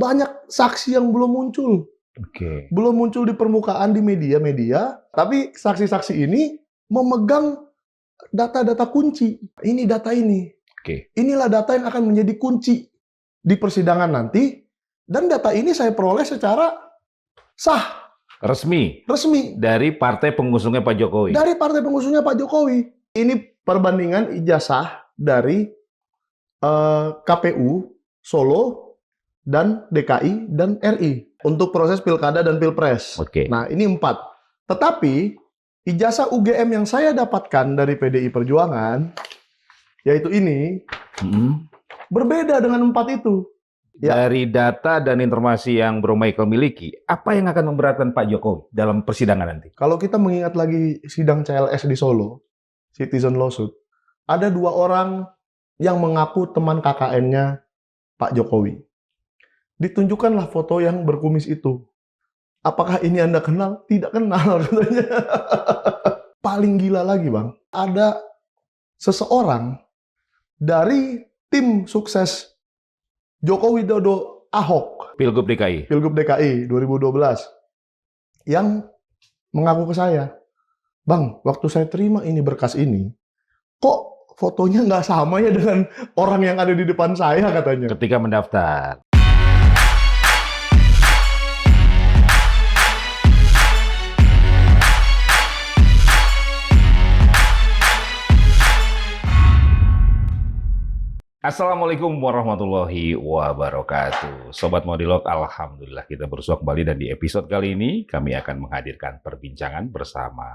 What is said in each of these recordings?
banyak saksi yang belum muncul. Belum muncul di permukaan di media-media, tapi saksi-saksi ini memegang data-data kunci. Ini data ini. Inilah data yang akan menjadi kunci di persidangan nanti, dan data ini saya peroleh secara sah. Resmi dari partai pengusungnya Pak Jokowi. Dari partai pengusungnya Pak Jokowi. Ini perbandingan ijazah dari KPU Solo dan DKI dan RI untuk proses pilkada dan pilpres. Nah, ini 4. Tetapi ijazah UGM yang saya dapatkan dari PDI Perjuangan, yaitu ini, berbeda dengan 4 itu. Dari data dan informasi yang Bro Michael miliki, apa yang akan memberatkan Pak Jokowi dalam persidangan nanti? Kalau kita mengingat lagi sidang CLS di Solo, Citizen Lawsuit, ada 2 orang yang mengaku teman KKN-nya Pak Jokowi. Ditunjukkanlah foto yang berkumis itu. Apakah ini Anda kenal? Tidak kenal, katanya. Paling gila lagi, Bang. Ada seseorang dari tim sukses Joko Widodo Ahok. Pilgub DKI 2012. Yang mengaku ke saya, Bang, waktu saya terima ini berkas ini, kok fotonya nggak sama ya dengan orang yang ada di depan saya, katanya. ketika mendaftar. Assalamualaikum warahmatullahi wabarakatuh. Sobat Modilog, alhamdulillah kita bersua kembali, dan di episode kali ini kami akan menghadirkan perbincangan bersama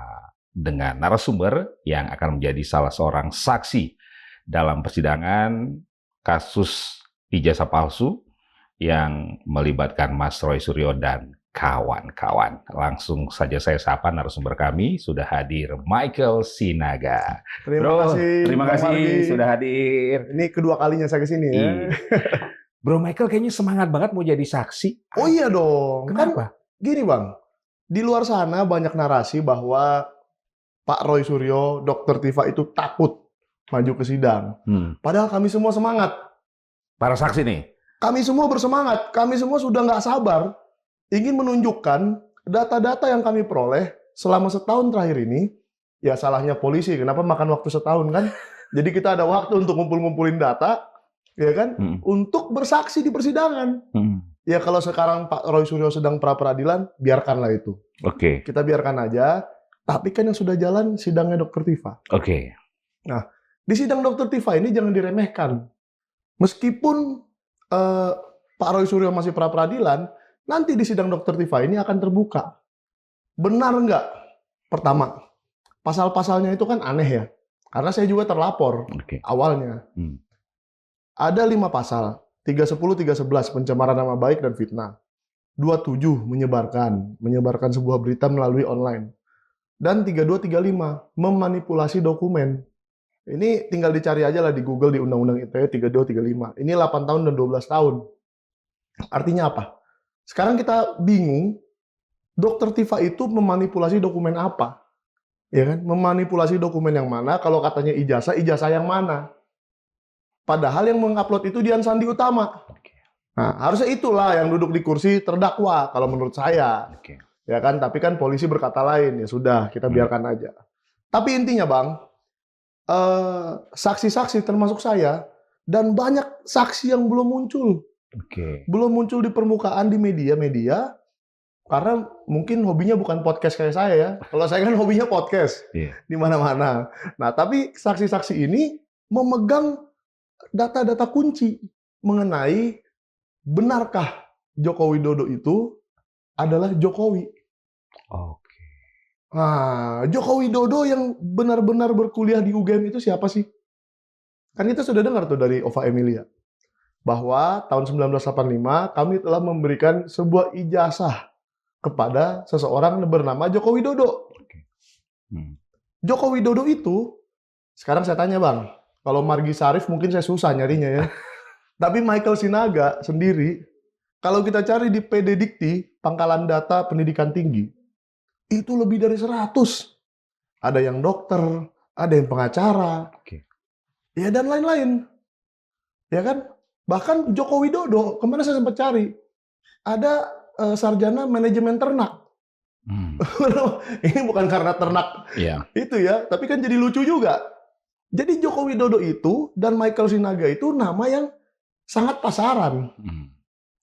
dengan narasumber yang akan menjadi salah seorang saksi dalam persidangan kasus ijazah palsu yang melibatkan Mas Roy Suryo dan kawan-kawan. Langsung saja saya sapa narasumber kami, sudah hadir Michael Sinaga. Terima kasih sudah hadir. Ini kedua kalinya saya ke sini ya. Bro Michael kayaknya semangat banget mau jadi saksi. Oh iya dong. Kenapa? Kan gini Bang, di luar sana banyak narasi bahwa Pak Roy Suryo, Dr. Tifa itu takut maju ke sidang. Padahal kami semua semangat. Para saksi nih? Kami semua bersemangat. Kami semua sudah nggak sabar ingin menunjukkan data-data yang kami peroleh selama setahun terakhir ini. Ya salahnya polisi, kenapa makan waktu setahun kan? Jadi kita ada waktu untuk ngumpul-ngumpulin data, ya kan? Untuk bersaksi di persidangan. Ya kalau sekarang Pak Roy Suryo sedang pra-peradilan, biarkanlah itu. Kita biarkan aja. Tapi kan yang sudah jalan sidangnya Dr. Tifa. Nah, di sidang Dr. Tifa ini jangan diremehkan. Meskipun Pak Roy Suryo masih pra-peradilan, nanti di sidang Dr. Tifa ini akan terbuka. Benar nggak? Pertama, pasal-pasalnya itu kan aneh ya. Karena saya juga terlapor awalnya. Ada 5 pasal. 310, 311, pencemaran nama baik dan fitnah. 27, menyebarkan sebuah berita melalui online. Dan 32, 35, memanipulasi dokumen. Ini tinggal dicari aja lah di Google di Undang-Undang ITE 32, 35. Ini 8 tahun dan 12 tahun. Artinya apa? Sekarang kita bingung, Dr. Tifa itu memanipulasi dokumen apa? Ya kan? Memanipulasi dokumen yang mana? Kalau katanya ijazah yang mana? Padahal yang mengupload itu Dian Sandi Utama. Nah, harusnya itulah yang duduk di kursi terdakwa, kalau menurut saya. Ya kan? Tapi kan polisi berkata lain. Ya sudah, kita biarkan aja. Tapi intinya Bang, saksi-saksi termasuk saya, dan banyak saksi yang belum muncul. Belum muncul di permukaan di media-media, karena mungkin hobinya bukan podcast kayak saya ya. Kalau saya kan hobinya podcast di mana-mana. Nah, tapi saksi-saksi ini memegang data-data kunci mengenai benarkah Joko Widodo itu adalah Jokowi. Nah, Joko Widodo yang benar-benar berkuliah di UGM itu siapa sih? Kan kita sudah dengar tuh dari Ova Emilia, bahwa tahun 1985 kami telah memberikan sebuah ijazah kepada seseorang bernama Joko Widodo. Joko Widodo itu, sekarang saya tanya Bang, kalau Margi Sarif mungkin saya susah nyarinya ya. Tapi Michael Sinaga sendiri, kalau kita cari di PD Dikti, Pangkalan Data Pendidikan Tinggi, itu lebih dari 100. Ada yang dokter, ada yang pengacara, ya dan lain-lain. Ya kan? Bahkan Joko Widodo, kemarin saya sempat cari, ada sarjana manajemen ternak. Ini bukan karena ternak Iya. itu ya, tapi kan jadi lucu juga. Jadi Joko Widodo itu dan Michael Sinaga itu nama yang sangat pasaran.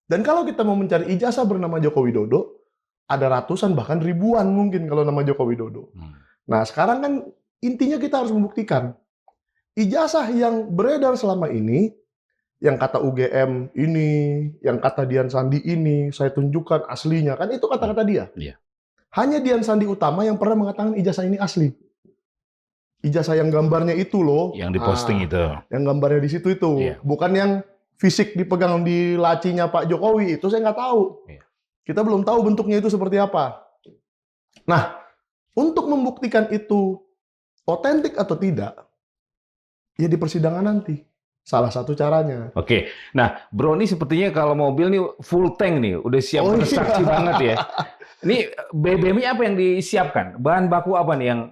Dan kalau kita mau mencari ijazah bernama Joko Widodo, ada ratusan bahkan ribuan mungkin kalau nama Joko Widodo. Nah sekarang kan intinya kita harus membuktikan ijazah yang beredar selama ini, yang kata UGM ini, yang kata Dian Sandi ini, saya tunjukkan aslinya, kan itu kata-kata dia. Iya. Hanya Dian Sandi Utama yang pernah mengatakan ijazah ini asli. Ijazah yang gambarnya itu loh. Yang diposting itu. Yang gambarnya di situ itu. Iya. Bukan yang fisik dipegang di lacinya Pak Jokowi. Itu saya nggak tahu. Iya. Kita belum tahu bentuknya itu seperti apa. Nah, untuk membuktikan itu otentik atau tidak, ya di persidangan nanti. Salah satu caranya. Oke, nah Bro ini sepertinya kalau mobil nih full tank nih, udah siap bersaksi banget ya. Ini BBM-nya apa yang disiapkan? Bahan baku apa nih yang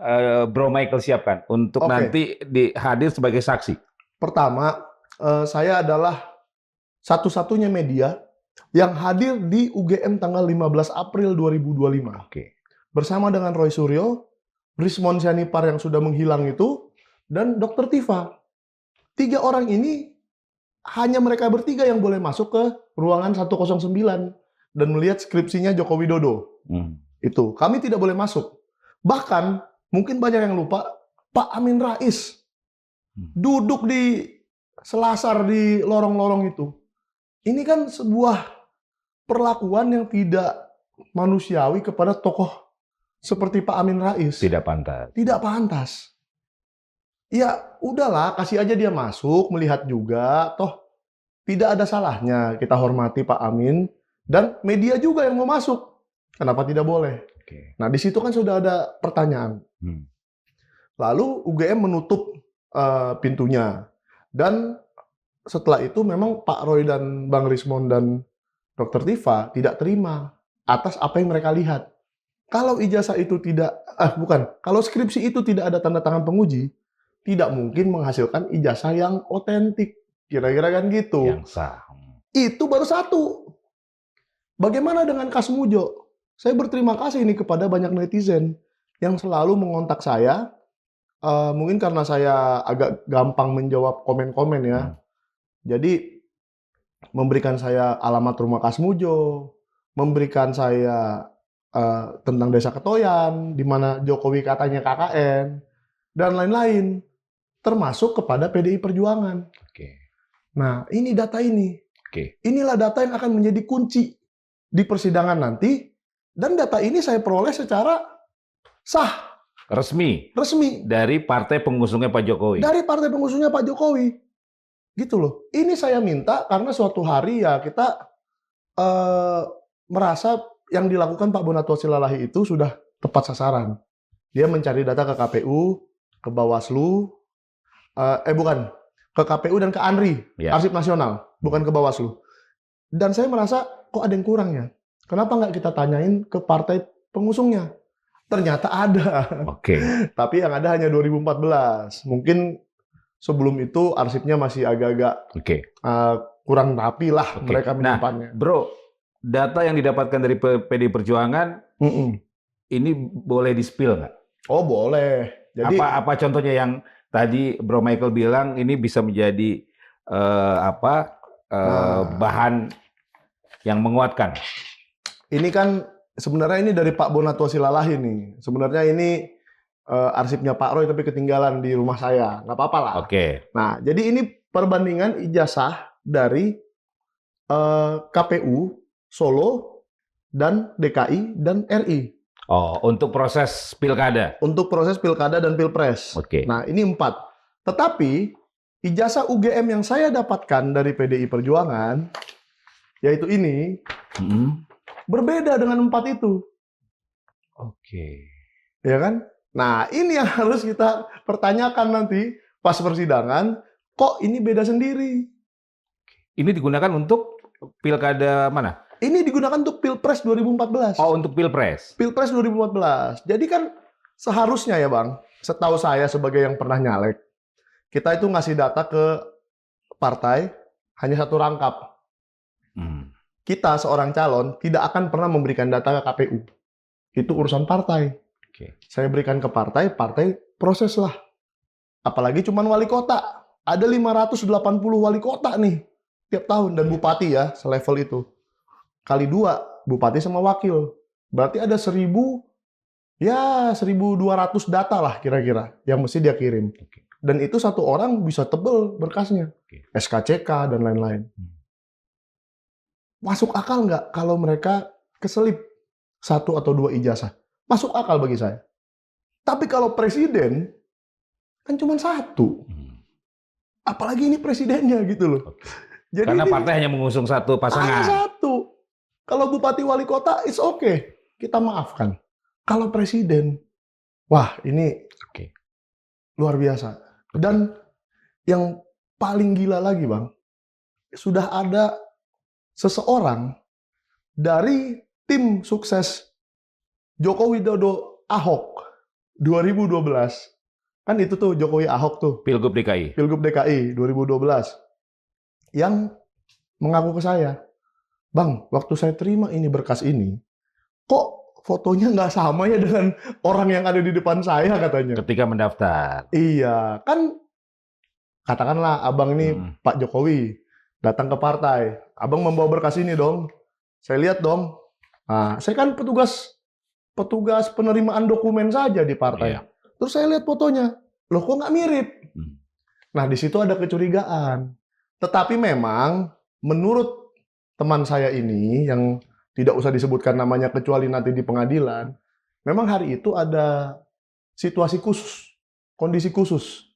Bro Michael siapkan untuk nanti hadir sebagai saksi? Pertama, saya adalah satu-satunya media yang hadir di UGM tanggal 15 April 2025. Oke. Bersama dengan Roy Suryo, Rismon Sianipar yang sudah menghilang itu, dan Dr. Tifa. 3 orang ini, hanya mereka bertiga yang boleh masuk ke ruangan 109 dan melihat skripsinya Joko Widodo. Itu, kami tidak boleh masuk. Bahkan, mungkin banyak yang lupa, Pak Amin Rais duduk di selasar di lorong-lorong itu. Ini kan sebuah perlakuan yang tidak manusiawi kepada tokoh seperti Pak Amin Rais. Tidak pantas. Tidak pantas. Ya udahlah, kasih aja dia masuk, melihat juga, toh tidak ada salahnya kita hormati Pak Amin, dan media juga yang mau masuk. Kenapa tidak boleh? Oke. Nah, di situ kan sudah ada pertanyaan. Lalu UGM menutup pintunya. Dan setelah itu memang Pak Roy dan Bang Rismon dan Dr. Tifa tidak terima atas apa yang mereka lihat. Kalau ijazah itu kalau skripsi itu tidak ada tanda tangan penguji, tidak mungkin menghasilkan ijazah yang otentik. Kira-kira kan gitu. Yang sah. Itu baru satu. Bagaimana dengan Kasmujo? Saya berterima kasih ini kepada banyak netizen yang selalu mengontak saya. Mungkin karena saya agak gampang menjawab komen-komen ya. Jadi memberikan saya alamat rumah Kasmujo, memberikan saya tentang Desa Ketoyan, di mana Jokowi katanya KKN, dan lain-lain. Termasuk kepada PDI Perjuangan. Oke. Nah, ini data ini. Oke. Inilah data yang akan menjadi kunci di persidangan nanti. Dan data ini saya peroleh secara sah. Resmi. Dari partai pengusungnya Pak Jokowi. Dari partai pengusungnya Pak Jokowi. Gitu loh. Ini saya minta karena suatu hari ya kita merasa yang dilakukan Pak Bonatua Silalahi itu sudah tepat sasaran. Dia mencari data ke KPU, ke Bawaslu, ke KPU dan ke ANRI, Arsip Nasional, bukan ke Bawaslu. Dan saya merasa kok ada yang kurang ya. Kenapa nggak kita tanyain ke partai pengusungnya? Ternyata ada. Oke. Tapi yang ada hanya 2014. Mungkin sebelum itu arsipnya masih agak-agak kurang rapi lah mereka menyimpannya. Nah, Bro, data yang didapatkan dari PDI Perjuangan, ini boleh di-spill nggak? Oh boleh. Jadi apa contohnya yang tadi Bro Michael bilang ini bisa menjadi bahan yang menguatkan? Ini kan sebenarnya ini dari Pak Bonatua Silalahi nih. Sebenarnya ini arsipnya Pak Roy tapi ketinggalan di rumah saya. Nggak apa-apa lah. Oke. Nah, jadi ini perbandingan ijazah dari KPU, Solo, dan DKI, dan RI. Oh, untuk proses pilkada? Untuk proses pilkada dan pilpres. Oke. Nah, ini 4. Tetapi ijazah UGM yang saya dapatkan dari PDI Perjuangan, yaitu ini, berbeda dengan 4 itu. Oke. Ya kan? Nah, ini yang harus kita pertanyakan nanti pas persidangan, kok ini beda sendiri? Ini digunakan untuk pilkada mana? Ini digunakan untuk Pilpres 2014. Oh, untuk Pilpres? Pilpres 2014. Jadi kan seharusnya ya Bang, setahu saya sebagai yang pernah nyalek, kita itu ngasih data ke partai hanya 1 rangkap. kita seorang calon tidak akan pernah memberikan data ke KPU. Itu urusan partai. Oke. Saya berikan ke partai, partai proses lah. Apalagi cuman wali kota. Ada 580 wali kota nih tiap tahun. Dan bupati ya, selevel itu. Kali 2, bupati sama wakil. Berarti ada 1.200 data lah kira-kira yang mesti dia kirim. Oke. Dan itu satu orang bisa tebel berkasnya. Oke. SKCK dan lain-lain. Masuk akal nggak kalau mereka keselip 1 atau 2 ijazah? Masuk akal bagi saya. Tapi kalau presiden, kan cuma 1. Apalagi ini presidennya gitu loh. Oke. Jadi Karena ini partai hanya mengusung satu hanya pasangan. 1. Kalau bupati wali kota, it's okay. Kita maafkan. Kalau presiden, wah ini Oke. luar biasa. Dan yang paling gila lagi, Bang, sudah ada seseorang dari tim sukses Joko Widodo Ahok 2012. Kan itu tuh Jokowi Ahok tuh, Pilgub DKI. Pilgub DKI 2012. Yang mengaku ke saya, Bang, waktu saya terima ini berkas ini, kok fotonya nggak sama ya dengan orang yang ada di depan saya katanya. Ketika mendaftar. Iya, kan katakanlah abang ini Pak Jokowi datang ke partai, abang membawa berkas ini dong, saya lihat dong. Nah, saya kan petugas penerimaan dokumen saja di partai. Iya. Terus saya lihat fotonya, loh kok nggak mirip? Nah, di situ ada kecurigaan. Tetapi memang menurut teman saya ini yang tidak usah disebutkan namanya kecuali nanti di pengadilan, memang hari itu ada situasi khusus, kondisi khusus,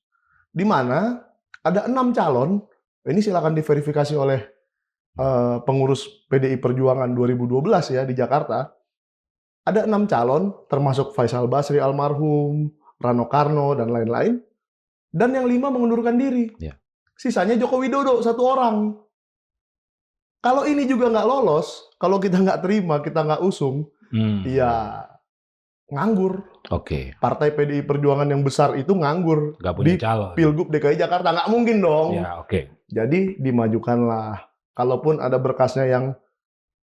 di mana ada 6 calon, ini silakan diverifikasi oleh pengurus PDI Perjuangan 2012 ya di Jakarta, ada 6 calon, termasuk Faisal Basri almarhum, Rano Karno, dan lain-lain, dan yang 5 mengundurkan diri. Ya. Sisanya Joko Widodo, 1 orang. Kalau ini juga nggak lolos, kalau kita nggak terima, kita nggak usung, ya nganggur. Oke. Partai PDI Perjuangan yang besar itu nganggur Nggak punya di calon. Pilgub DKI Jakarta. Nggak mungkin dong. Ya, oke. Jadi dimajukanlah. Kalaupun ada berkasnya yang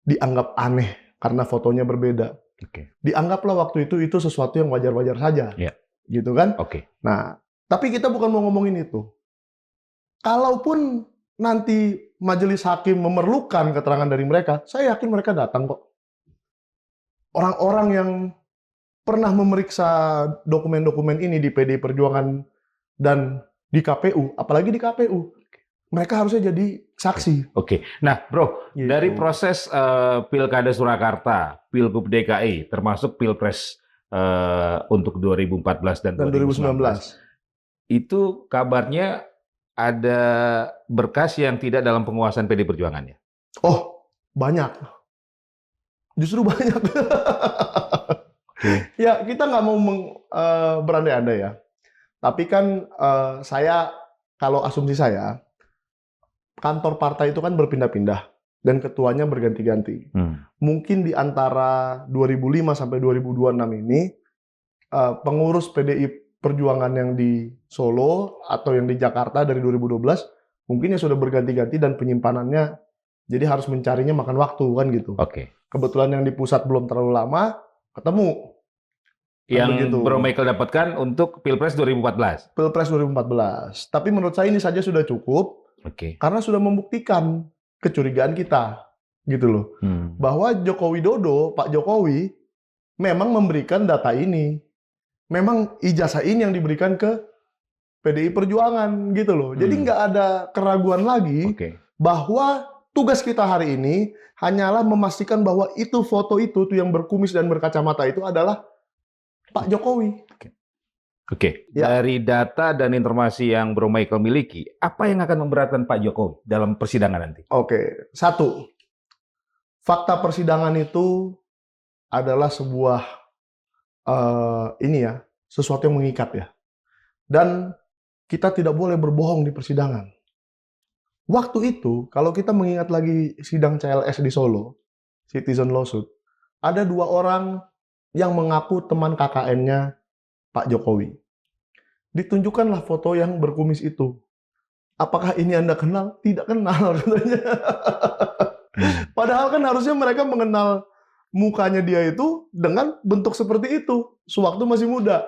dianggap aneh karena fotonya berbeda, Oke. dianggaplah waktu itu sesuatu yang wajar-wajar saja. Ya. Gitu kan? Oke. Nah, tapi kita bukan mau ngomongin itu. Kalaupun nanti majelis hakim memerlukan keterangan dari mereka, saya yakin mereka datang kok. Orang-orang yang pernah memeriksa dokumen-dokumen ini di PDI Perjuangan dan di KPU, apalagi di KPU, mereka harusnya jadi saksi. Oke. Nah, Bro, Gitu. dari proses Pilkada Surakarta, Pilgub DKI, termasuk Pilpres untuk 2014 dan 2019, itu kabarnya ada berkas yang tidak dalam penguasaan PDI Perjuangan ya? Oh, banyak. Justru banyak. Oke. Ya, kita nggak mau berandai-andai ya. Tapi kan saya, kalau asumsi saya, kantor partai itu kan berpindah-pindah dan ketuanya berganti-ganti. Mungkin di antara 2005 sampai 2026 ini pengurus PDI Perjuangan yang di Solo atau yang di Jakarta dari 2012 mungkin ya sudah berganti-ganti dan penyimpanannya jadi harus mencarinya makan waktu kan gitu. Oke. Kebetulan yang di pusat belum terlalu lama ketemu. Yang begitu. Bro Michael dapatkan untuk Pilpres 2014. Pilpres 2014. Tapi menurut saya ini saja sudah cukup. Oke. Karena sudah membuktikan kecurigaan kita, gitu loh. Bahwa Joko Widodo, Pak Jokowi, memang memberikan data ini. Memang ijazah ini yang diberikan ke PDI Perjuangan, gitu loh. Jadi nggak ada keraguan lagi bahwa tugas kita hari ini hanyalah memastikan bahwa itu foto itu tuh yang berkumis dan berkacamata itu adalah Pak Jokowi. Oke. Ya. Dari data dan informasi yang Bro Michael miliki, apa yang akan memberatkan Pak Jokowi dalam persidangan nanti? Oke, 1. Fakta persidangan itu adalah sebuah sesuatu yang mengikat ya. Dan kita tidak boleh berbohong di persidangan. Waktu itu, kalau kita mengingat lagi sidang CLS di Solo, Citizen Lawsuit, ada 2 orang yang mengaku teman KKN-nya Pak Jokowi. Ditunjukkanlah foto yang berkumis itu. Apakah ini Anda kenal? Tidak kenal katanya. Padahal kan harusnya mereka mengenal mukanya dia itu dengan bentuk seperti itu sewaktu masih muda.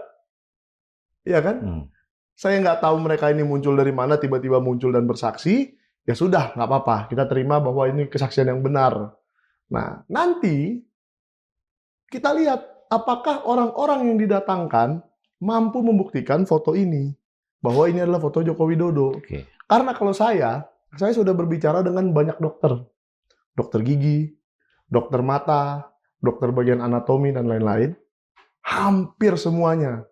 Iya kan? Saya nggak tahu mereka ini muncul dari mana, tiba-tiba muncul dan bersaksi. Ya sudah, nggak apa-apa. Kita terima bahwa ini kesaksian yang benar. Nah, nanti kita lihat apakah orang-orang yang didatangkan mampu membuktikan foto ini. Bahwa ini adalah foto Joko Widodo. Oke. Karena kalau saya sudah berbicara dengan banyak dokter. Dokter gigi, dokter mata, dokter bagian anatomi, dan lain-lain. Hampir semuanya.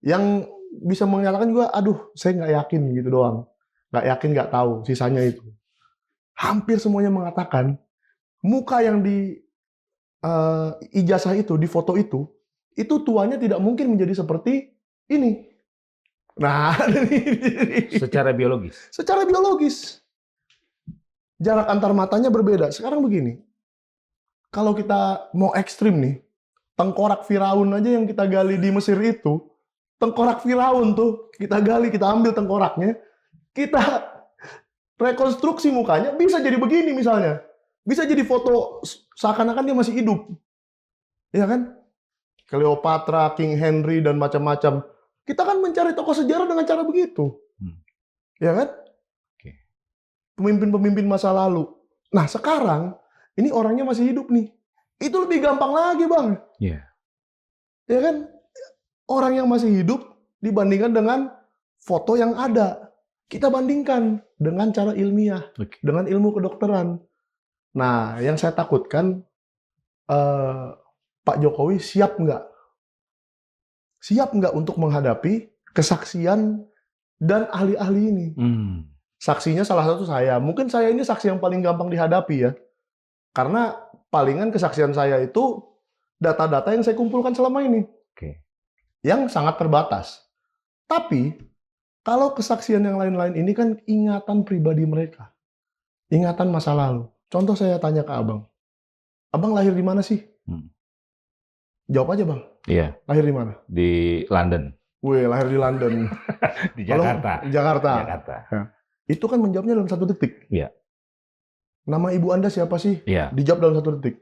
Yang bisa menyatakan juga, aduh, saya nggak yakin gitu doang. Nggak yakin, nggak tahu, sisanya itu. Hampir semuanya mengatakan, muka yang di ijazah itu, di foto itu tuanya tidak mungkin menjadi seperti ini. Nah, Secara biologis. Secara biologis. Jarak antar matanya berbeda. Sekarang begini, kalau kita mau ekstrim nih, tengkorak Firaun aja yang kita gali di Mesir itu, tengkorak Firaun tuh, kita gali, kita ambil tengkoraknya, kita rekonstruksi mukanya, bisa jadi begini misalnya. Bisa jadi foto seakan-akan dia masih hidup. Ya kan? Cleopatra, King Henry, dan macam-macam. Kita kan mencari tokoh sejarah dengan cara begitu. Ya kan? Pemimpin-pemimpin masa lalu. Nah, sekarang, ini orangnya masih hidup nih. Itu lebih gampang lagi, Bang. Iya. Ya kan? Orang yang masih hidup dibandingkan dengan foto yang ada. Kita bandingkan dengan cara ilmiah, dengan ilmu kedokteran. Nah, yang saya takutkan, Pak Jokowi siap nggak? Siap nggak untuk menghadapi kesaksian dan ahli-ahli ini? Saksinya salah satu saya. Mungkin saya ini saksi yang paling gampang dihadapi ya. Karena palingan kesaksian saya itu data-data yang saya kumpulkan selama ini. Yang sangat terbatas. Tapi, kalau kesaksian yang lain-lain ini kan ingatan pribadi mereka. Ingatan masa lalu. Contoh saya tanya ke Abang. Abang lahir di mana sih? Jawab aja, Bang. Iya. Lahir di mana? Di London. Wih, lahir di London. Di Jakarta. Jakarta. Ya. Itu kan menjawabnya dalam 1 detik. Iya. Nama ibu Anda siapa sih? Iya. Dijawab dalam 1 detik.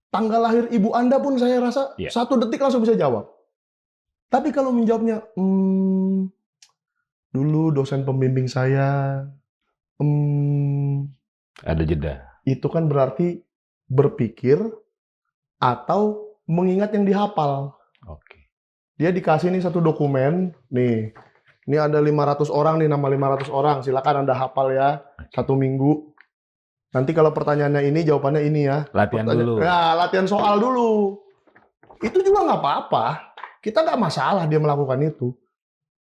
Tanggal lahir ibu Anda pun saya rasa 1 detik langsung bisa jawab. Tapi kalau menjawabnya, dulu dosen pembimbing saya, ada jeda. Itu kan berarti berpikir atau mengingat yang dihafal. Dia dikasih nih 1 dokumen, nih. Ini ada 500 orang nih, nama 500 orang. Silakan Anda hafal ya, 1 minggu. Nanti kalau pertanyaannya ini, jawabannya ini ya. Latihan dulu. Ya, latihan soal dulu. Itu juga nggak apa-apa. Kita nggak masalah dia melakukan itu.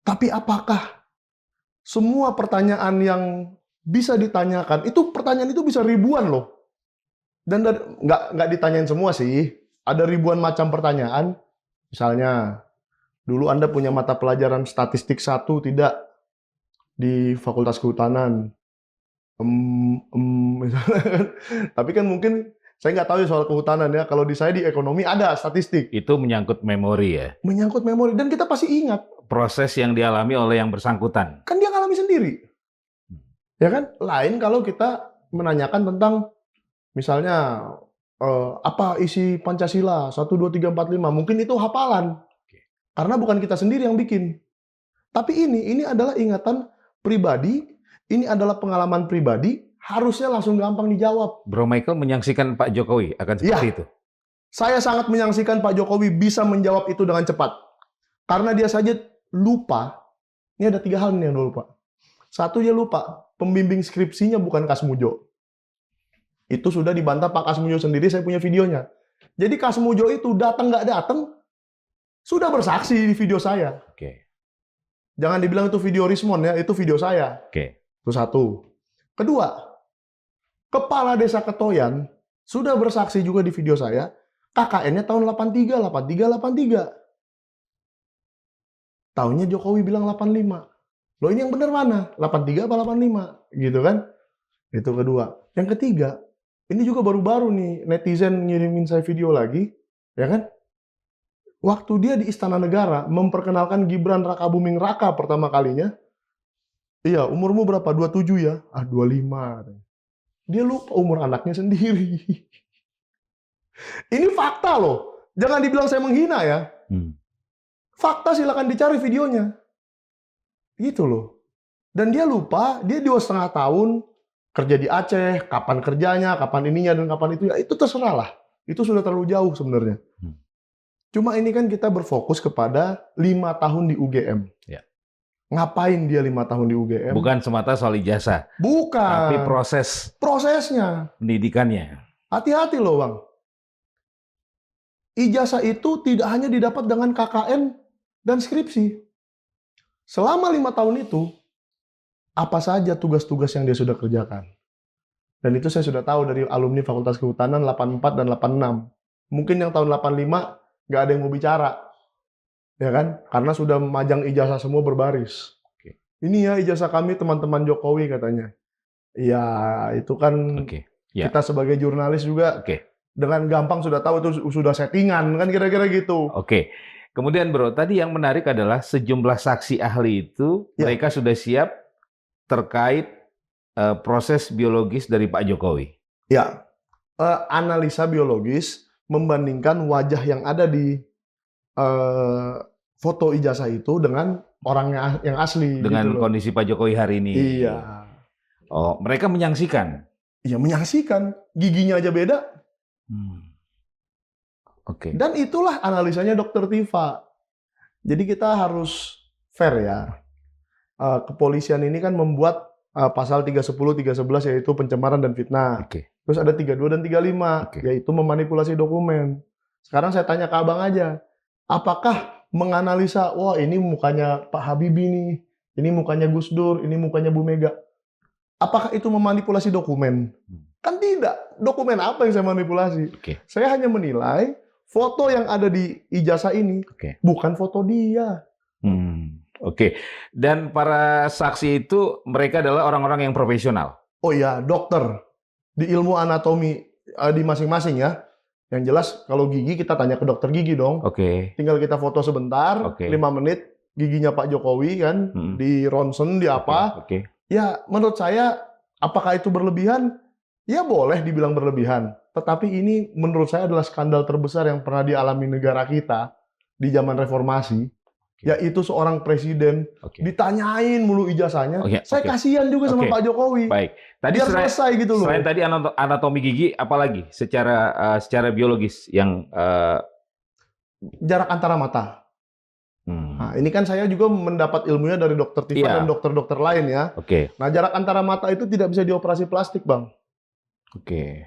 Tapi apakah semua pertanyaan yang bisa ditanyakan, itu pertanyaan itu bisa ribuan loh. Dan nggak ditanyain semua sih. Ada ribuan macam pertanyaan. Misalnya, dulu Anda punya mata pelajaran statistik 1 tidak di Fakultas Kehutanan. Misalnya kan. Tapi kan mungkin saya nggak tahu ya soal kehutanan ya. Kalau di saya di ekonomi ada statistik. Itu menyangkut memori ya? Menyangkut memori. Dan kita pasti ingat. Proses yang dialami oleh yang bersangkutan. Kan dia ngalami sendiri. Ya kan? Lain kalau kita menanyakan tentang misalnya apa isi Pancasila 1, 2, 3, 4, 5. Mungkin itu hafalan. Karena bukan kita sendiri yang bikin. Tapi ini adalah ingatan pribadi, ini adalah pengalaman pribadi, harusnya langsung gampang dijawab. Bro Michael menyaksikan Pak Jokowi akan seperti itu? Saya sangat menyaksikan Pak Jokowi bisa menjawab itu dengan cepat. Karena dia saja lupa, ini ada 3 hal nih yang dia lupa. 1, dia lupa, pembimbing skripsinya bukan Kasmujo. Itu sudah dibantah Pak Kasmujo sendiri, saya punya videonya. Jadi Kasmujo itu datang nggak datang, sudah bersaksi di video saya. Jangan dibilang itu video Rismon ya, itu video saya. Itu 1. Kedua, Kepala Desa Ketoyan sudah bersaksi juga di video saya, KKN-nya tahun 83, 83, 83. Tahunnya Jokowi bilang 85. Loh ini yang benar mana? 83 apa 85? Gitu kan? Itu kedua. Yang ketiga, ini juga baru-baru nih netizen ngirimin saya video lagi, ya kan? Waktu dia di Istana Negara memperkenalkan Gibran Rakabuming Raka pertama kalinya, iya, umurmu berapa? 27 ya? 25. dia lupa umur anaknya sendiri. Ini fakta loh. Jangan dibilang saya menghina ya. Fakta, silakan dicari videonya. Gitu loh. Dan dia lupa, dia 2,5 tahun kerja di Aceh, kapan kerjanya, kapan ininya, dan kapan itu. Ya itu terserah lah. Itu sudah terlalu jauh sebenarnya. Cuma ini kan kita berfokus kepada 5 tahun di UGM. Ya. Ngapain dia 5 tahun di UGM? Bukan semata soal ijazah, Bukan. tapi Prosesnya. pendidikannya. Hati-hati loh Bang. Ijazah itu tidak hanya didapat dengan KKN dan skripsi. Selama 5 tahun itu, apa saja tugas-tugas yang dia sudah kerjakan. Dan itu saya sudah tahu dari alumni Fakultas Kehutanan 84 dan 86. Mungkin yang tahun 85 nggak ada yang mau bicara. Ya kan? Karena sudah memajang ijazah semua berbaris. Oke. Ini ya ijazah kami teman-teman Jokowi katanya. Ya, itu kan Ya. kita sebagai jurnalis juga dengan gampang sudah tahu itu sudah settingan, kan kira-kira gitu. Oke. Kemudian Bro, tadi yang menarik adalah sejumlah saksi ahli itu mereka sudah siap terkait proses biologis dari Pak Jokowi. Ya, analisa biologis membandingkan wajah yang ada di foto ijazah itu dengan orangnya yang asli. Dengan gitu loh. kondisi Pak Jokowi hari ini. Iya. Oh, mereka menyaksikan. Iya, menyaksikan. Giginya aja beda. Oke. Dan itulah analisanya Dr. Tifa. Jadi kita harus fair ya. Kepolisian ini kan membuat pasal 310, 311 yaitu pencemaran dan fitnah. Terus ada 32 dan 35 yaitu memanipulasi dokumen. Sekarang saya tanya ke Abang aja. Apakah menganalisa, wah ini mukanya Pak Habibie nih, ini mukanya Gus Dur, ini mukanya Bu Mega. Apakah itu memanipulasi dokumen? Kan tidak. Dokumen apa yang saya manipulasi? Saya hanya menilai foto yang ada di ijazah ini bukan foto dia. Oke. Dan para saksi itu mereka adalah orang-orang yang profesional. Oh iya, dokter di ilmu anatomi di masing-masing ya. Yang jelas kalau gigi kita tanya ke dokter gigi dong. Tinggal kita foto sebentar, 5 menit giginya Pak Jokowi kan di ronsen di apa. Ya menurut saya apakah itu berlebihan? Ya boleh dibilang berlebihan. Tetapi ini menurut saya adalah skandal terbesar yang pernah dialami negara kita di zaman reformasi. Yaitu seorang presiden ditanyain mulu ijazahnya. Saya kasihan juga sama Pak Jokowi. Baik. Tadi biar selesai gitu loh. Selain tadi anatomi gigi, apalagi secara biologis yang jarak antara mata. Nah, ini kan saya juga mendapat ilmunya dari dokter Tifa dan dokter-dokter lain ya. Nah, jarak antara mata itu tidak bisa dioperasi plastik, Bang.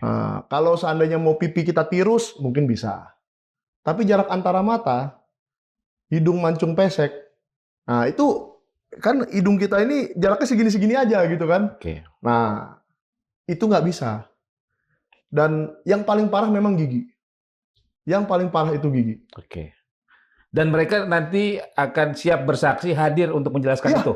Nah, kalau seandainya mau pipi kita tirus, mungkin bisa. Tapi jarak antara mata, hidung mancung pesek, nah itu kan hidung kita ini jaraknya segini-segini aja gitu kan. Nah, itu nggak bisa. Dan yang paling parah memang gigi. Yang paling parah itu gigi. Dan mereka nanti akan siap bersaksi hadir untuk menjelaskan itu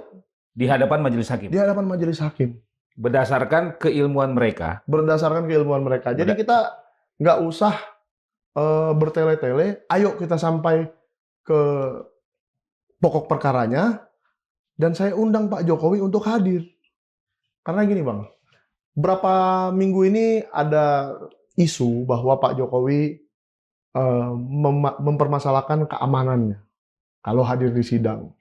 di hadapan majelis hakim. Di hadapan majelis hakim. Berdasarkan keilmuan mereka. Berdasarkan keilmuan mereka. Jadi kita nggak usah bertele-tele. Ayo kita sampai ke pokok perkaranya. Dan saya undang Pak Jokowi untuk hadir. Karena gini Bang, berapa minggu ini ada isu bahwa Pak Jokowi mempermasalahkan keamanannya kalau hadir di sidang.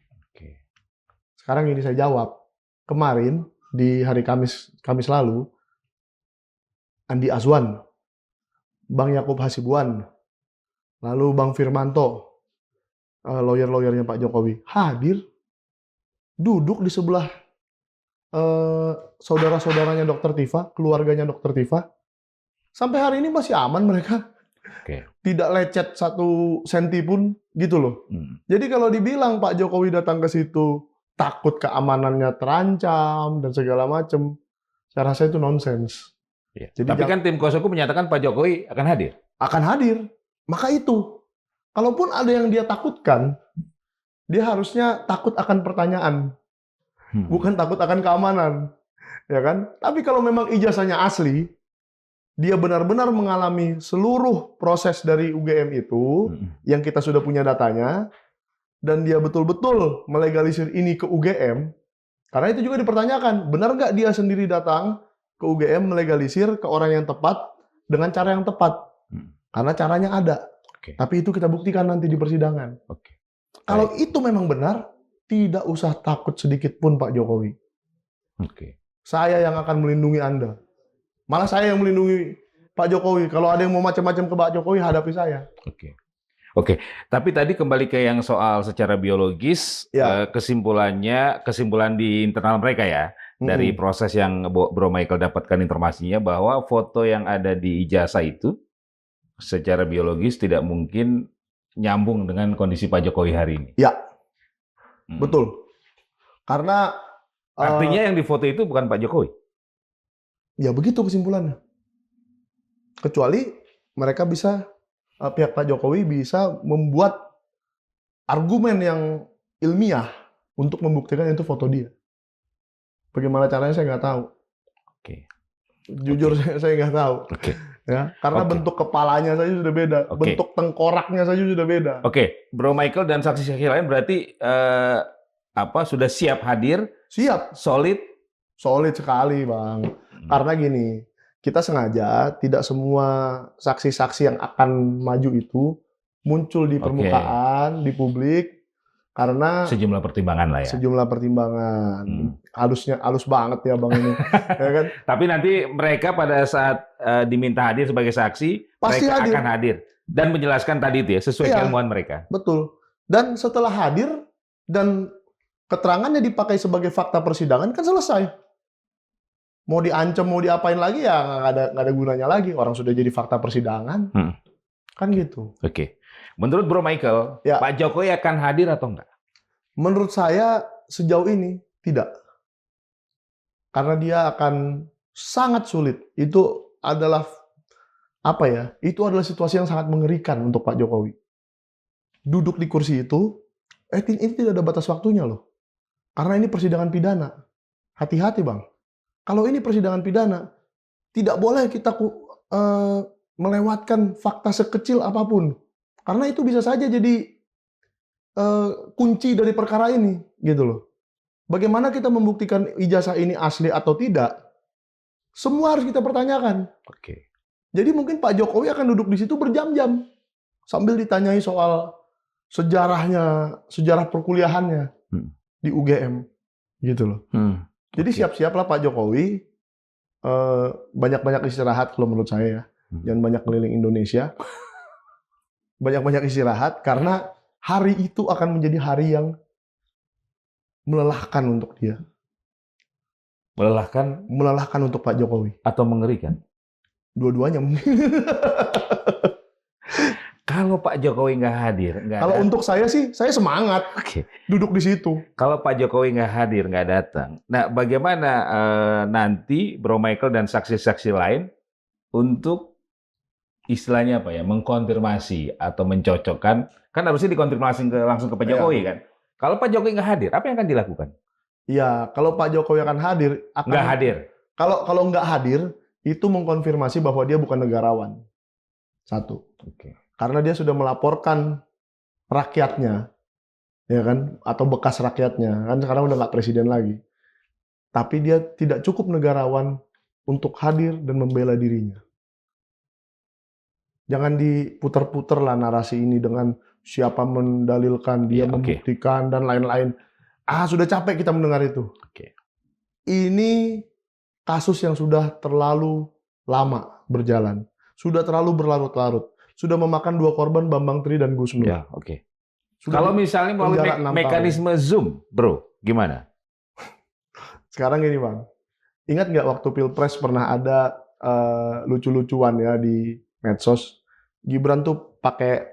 Sekarang ini saya jawab. Kemarin di hari Kamis lalu, Andi Azwan, Bang Yakub Hasibuan, lalu Bang Firmanto, lawyer-lawyernya Pak Jokowi, hadir, duduk di sebelah saudara-saudaranya Dr. Tifa, keluarganya Dr. Tifa. Sampai hari ini masih aman mereka. Tidak lecet 1 senti pun gitu loh. Jadi kalau dibilang Pak Jokowi datang ke situ takut keamanannya terancam dan segala macam, saya rasa itu nonsens. Jadi tapi kan tim kuasa hukum menyatakan Pak Jokowi akan hadir. Akan hadir. Maka itu, kalaupun ada yang dia takutkan, dia harusnya takut akan pertanyaan, bukan takut akan keamanan, ya kan? Tapi kalau memang ijazahnya asli, dia benar-benar mengalami seluruh proses dari UGM itu, yang kita sudah punya datanya, dan dia betul-betul melegalisir ini ke UGM, karena itu juga dipertanyakan, benar nggak dia sendiri datang ke UGM melegalisir ke orang yang tepat dengan cara yang tepat. Karena caranya ada. Oke. Tapi itu kita buktikan nanti di persidangan. Oke. Kalau itu memang benar, tidak usah takut sedikit pun Pak Jokowi. Oke. Saya yang akan melindungi Anda. Malah saya yang melindungi Pak Jokowi. Kalau ada yang mau macam-macam ke Pak Jokowi, hadapi saya. Oke. Oke, tapi tadi kembali ke yang soal secara biologis, Ya. kesimpulan di internal mereka ya, dari proses yang Bro Michael dapatkan informasinya bahwa foto yang ada di ijazah itu secara biologis tidak mungkin nyambung dengan kondisi Pak Jokowi hari ini. Ya, betul. Karena artinya yang difoto itu bukan Pak Jokowi. Ya begitu kesimpulannya. Kecuali mereka bisa, pihak Pak Jokowi bisa membuat argumen yang ilmiah untuk membuktikan itu foto dia. Bagaimana caranya saya nggak tahu. Oke. Jujur saya nggak tahu. Oke. Ya, karena bentuk kepalanya saja sudah beda, bentuk tengkoraknya saja sudah beda. Oke, Bro Michael dan saksi-saksi lain berarti sudah siap hadir? Siap. Solid sekali, Bang. Karena gini, kita sengaja tidak semua saksi-saksi yang akan maju itu muncul di permukaan, di publik, karena sejumlah pertimbangan lah ya. Sejumlah pertimbangan. Halus banget ya Bang ini. Ya kan? Tapi nanti mereka pada saat diminta hadir sebagai saksi, pasti mereka hadir. Akan hadir dan menjelaskan tadi itu ya, sesuai keilmuan mereka. Betul. Dan setelah hadir dan keterangannya dipakai sebagai fakta persidangan kan selesai. Mau diancam, mau diapain lagi ya nggak ada gunanya lagi. Orang sudah jadi fakta persidangan. Kan gitu. Oke. Menurut Bro Michael, Pak Jokowi akan hadir atau enggak? Menurut saya sejauh ini tidak. Karena dia akan sangat sulit. Itu adalah Itu adalah situasi yang sangat mengerikan untuk Pak Jokowi. Duduk di kursi itu, ini tidak ada batas waktunya loh. Karena ini persidangan pidana. Hati-hati Bang. Kalau ini persidangan pidana, tidak boleh kita melewatkan fakta sekecil apapun. Karena itu bisa saja jadi kunci dari perkara ini, gitu loh. Bagaimana kita membuktikan ijazah ini asli atau tidak? Semua harus kita pertanyakan. Oke. Jadi mungkin Pak Jokowi akan duduk di situ berjam-jam sambil ditanyai soal sejarah perkuliahannya di UGM, gitu loh. Jadi siap-siaplah Pak Jokowi, banyak-banyak istirahat kalau menurut saya ya. Jangan banyak keliling Indonesia. Banyak-banyak istirahat karena hari itu akan menjadi hari yang melelahkan untuk dia. Melelahkan? Melelahkan untuk Pak Jokowi. Atau mengerikan? Dua-duanya mungkin. Kalau Pak Jokowi nggak hadir, kalau untuk saya sih, saya semangat duduk di situ. Kalau Pak Jokowi nggak hadir, nggak datang. Nah, bagaimana nanti Bro Michael dan saksi-saksi lain untuk istilahnya mengkonfirmasi atau mencocokkan? Kan harusnya dikonfirmasi langsung ke Pak Jokowi kan? Kalau Pak Jokowi nggak hadir, apa yang akan dilakukan? Iya, kalau Pak Jokowi akan hadir, nggak hadir. Kalau nggak hadir, itu mengkonfirmasi bahwa dia bukan negarawan. Satu. Karena dia sudah melaporkan rakyatnya, ya kan, atau bekas rakyatnya, kan sekarang udah nggak presiden lagi. Tapi dia tidak cukup negarawan untuk hadir dan membela dirinya. Jangan diputer-puter lah narasi ini dengan siapa mendalilkan, dia membuktikan dan lain-lain. Sudah capek kita mendengar itu. Ini kasus yang sudah terlalu lama berjalan, sudah terlalu berlarut-larut. Sudah memakan 2 korban, Bambang Tri dan Gus Nur. Ya, kalau misalnya melalui mekanisme Zoom, Bro, gimana? Sekarang gini, Bang. Ingat nggak waktu Pilpres pernah ada lucu-lucuan ya di medsos? Gibran tuh pakai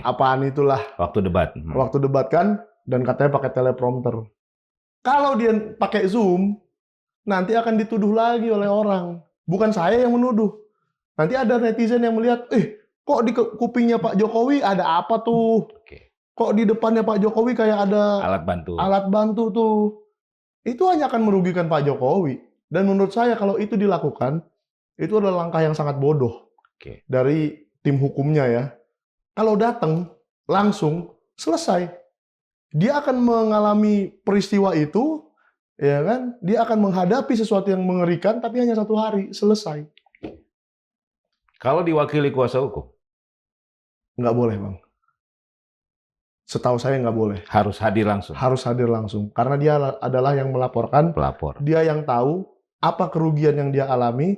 apaan itulah. Waktu debat. Waktu debat kan, dan katanya pakai teleprompter. Kalau dia pakai Zoom, nanti akan dituduh lagi oleh orang. Bukan saya yang menuduh. Nanti ada netizen yang melihat, kok di kupingnya Pak Jokowi ada apa tuh? Kok di depannya Pak Jokowi kayak ada alat bantu tuh? Itu hanya akan merugikan Pak Jokowi. Dan menurut saya kalau itu dilakukan, itu adalah langkah yang sangat bodoh dari tim hukumnya ya. Kalau datang langsung selesai, dia akan mengalami peristiwa itu Ya kan? Dia akan menghadapi sesuatu yang mengerikan, tapi hanya 1 hari, selesai. Kalau diwakili kuasa hukum, Nggak boleh, Bang. Setahu saya nggak boleh. harus hadir langsung Harus hadir langsung. Karena dia adalah yang melaporkan, pelapor. dia yang tahu apa kerugian yang dia alami,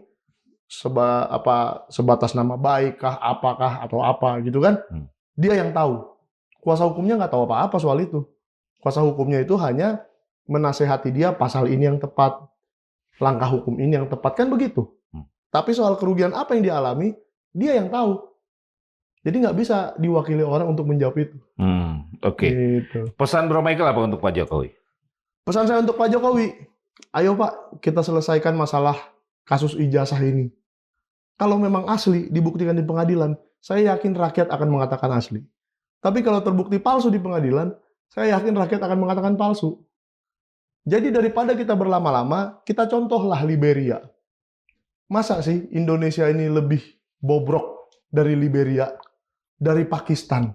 sebatas nama baik kah, apakah, atau apa gitu kan. Dia yang tahu. Kuasa hukumnya nggak tahu apa-apa soal itu. Kuasa hukumnya itu hanya menasehati dia pasal ini yang tepat, langkah hukum ini yang tepat, kan begitu. Tapi soal kerugian apa yang dia alami, dia yang tahu. Jadi nggak bisa diwakili orang untuk menjawab itu. Oke. Gitu. Pesan Bro Michael apa untuk Pak Jokowi? Pesan saya untuk Pak Jokowi, ayo Pak, kita selesaikan masalah kasus ijazah ini. Kalau memang asli, dibuktikan di pengadilan, saya yakin rakyat akan mengatakan asli. Tapi kalau terbukti palsu di pengadilan, saya yakin rakyat akan mengatakan palsu. Jadi daripada kita berlama-lama, kita contohlah Liberia. Masa sih Indonesia ini lebih bobrok dari Liberia, dari Pakistan?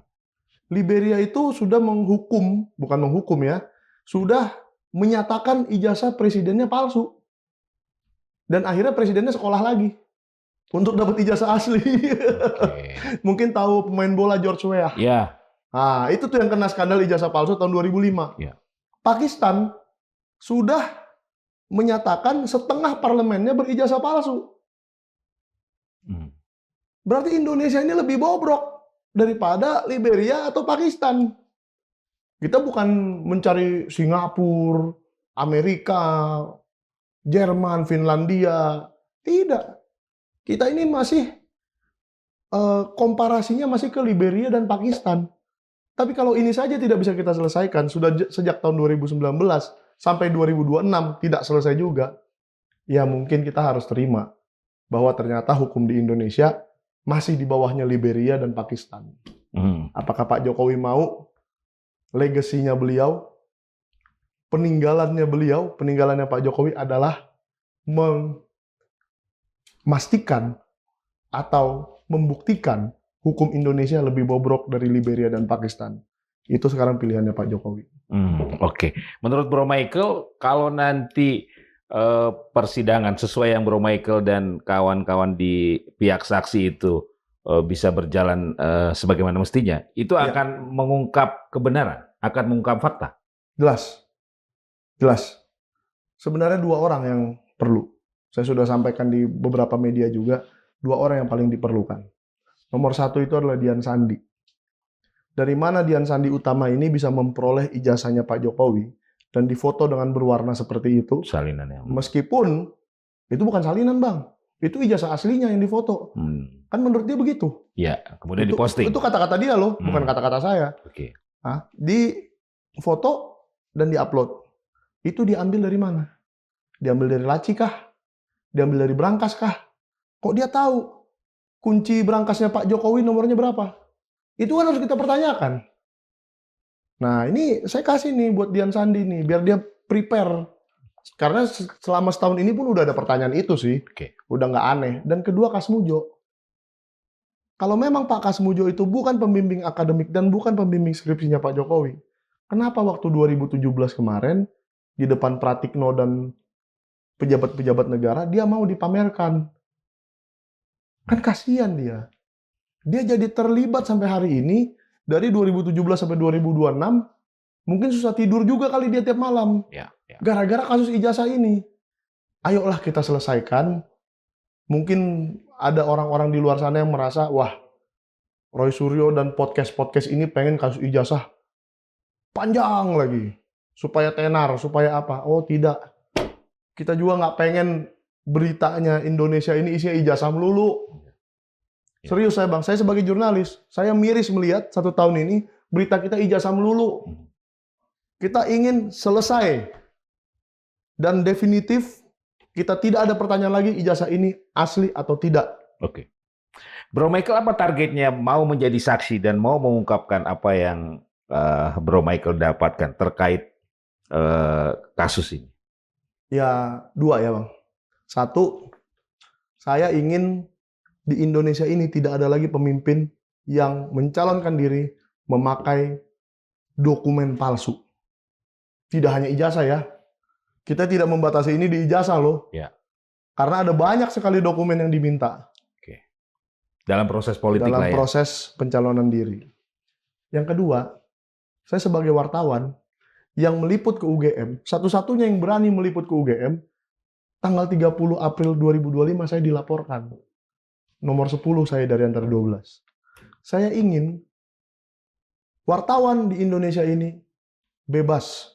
Liberia itu sudah bukan menghukum ya, sudah menyatakan ijazah presidennya palsu. Dan akhirnya presidennya sekolah lagi untuk dapat ijazah asli. Mungkin tahu pemain bola George Weah. Ya. Nah, itu tuh yang kena skandal ijazah palsu tahun 2005. Ya. Pakistan sudah menyatakan setengah parlemennya berijazah palsu. Berarti Indonesia ini lebih bobrok daripada Liberia atau Pakistan. Kita bukan mencari Singapura, Amerika, Jerman, Finlandia. Tidak. Kita ini masih komparasinya masih ke Liberia dan Pakistan. Tapi kalau ini saja tidak bisa kita selesaikan, sudah sejak tahun 2019 sampai 2026 tidak selesai juga, ya mungkin kita harus terima bahwa ternyata hukum di Indonesia masih di bawahnya Liberia dan Pakistan. Apakah Pak Jokowi mau legasinya beliau, peninggalannya Pak Jokowi adalah memastikan atau membuktikan hukum Indonesia lebih bobrok dari Liberia dan Pakistan. Itu sekarang pilihannya Pak Jokowi. Oke. Menurut Bro Michael, kalau nanti persidangan sesuai yang Bro Michael dan kawan-kawan di pihak saksi itu bisa berjalan sebagaimana mestinya, itu akan mengungkap kebenaran, akan mengungkap fakta? Jelas. Sebenarnya 2 orang yang perlu. Saya sudah sampaikan di beberapa media juga, 2 orang yang paling diperlukan. Nomor 1 itu adalah Dian Sandi. Dari mana Dian Sandi Utama ini bisa memperoleh ijazahnya Pak Jokowi dan difoto dengan berwarna seperti itu? Salinan ya. Meskipun itu bukan salinan, Bang. Itu ijazah aslinya yang difoto. Kan menurut dia begitu. Ya, kemudian diposting. Itu kata-kata dia loh, bukan kata-kata saya. Oke. Di foto dan diupload. Itu diambil dari mana? Diambil dari laci kah? Diambil dari brankas kah? Kok dia tahu kunci brankasnya Pak Jokowi nomornya berapa? Itu kan harus kita pertanyakan. Nah, ini saya kasih nih buat Dian Sandi nih, biar dia prepare. Karena selama setahun ini pun udah ada pertanyaan itu sih. Udah nggak aneh. Dan kedua, Kasmujo. Kalau memang Pak Kasmujo itu bukan pembimbing akademik dan bukan pembimbing skripsinya Pak Jokowi, kenapa waktu 2017 kemarin, di depan Pratikno dan pejabat-pejabat negara, dia mau dipamerkan? Kan kasihan dia. Dia jadi terlibat sampai hari ini, dari 2017 sampai 2026, mungkin susah tidur juga kali dia tiap malam. Gara-gara kasus ijazah ini. Ayolah kita selesaikan. Mungkin ada orang-orang di luar sana yang merasa, wah, Roy Suryo dan podcast-podcast ini pengen kasus ijazah panjang lagi. Supaya tenar, supaya apa. Oh tidak. Kita juga nggak pengen beritanya Indonesia ini isinya ijazah melulu. Serius saya Bang, saya sebagai jurnalis, saya miris melihat 1 tahun ini berita kita ijazah melulu. Kita ingin selesai dan definitif, kita tidak ada pertanyaan lagi ijazah ini asli atau tidak. Oke. Bro Michael, apa targetnya mau menjadi saksi dan mau mengungkapkan apa yang Bro Michael dapatkan terkait kasus ini? Ya 2 ya Bang. 1, saya ingin di Indonesia ini tidak ada lagi pemimpin yang mencalonkan diri memakai dokumen palsu. Tidak hanya ijazah ya, Kita tidak membatasi ini di ijazah loh. Ya. Karena ada banyak sekali dokumen yang diminta Oke. Dalam proses politik dalam lah ya. proses pencalonan diri. Yang kedua, saya sebagai wartawan yang meliput ke UGM, satu-satunya yang berani meliput ke UGM, tanggal 30 April 2025 saya dilaporkan. Nomor 10 saya dari antara 12. Saya ingin wartawan di Indonesia ini bebas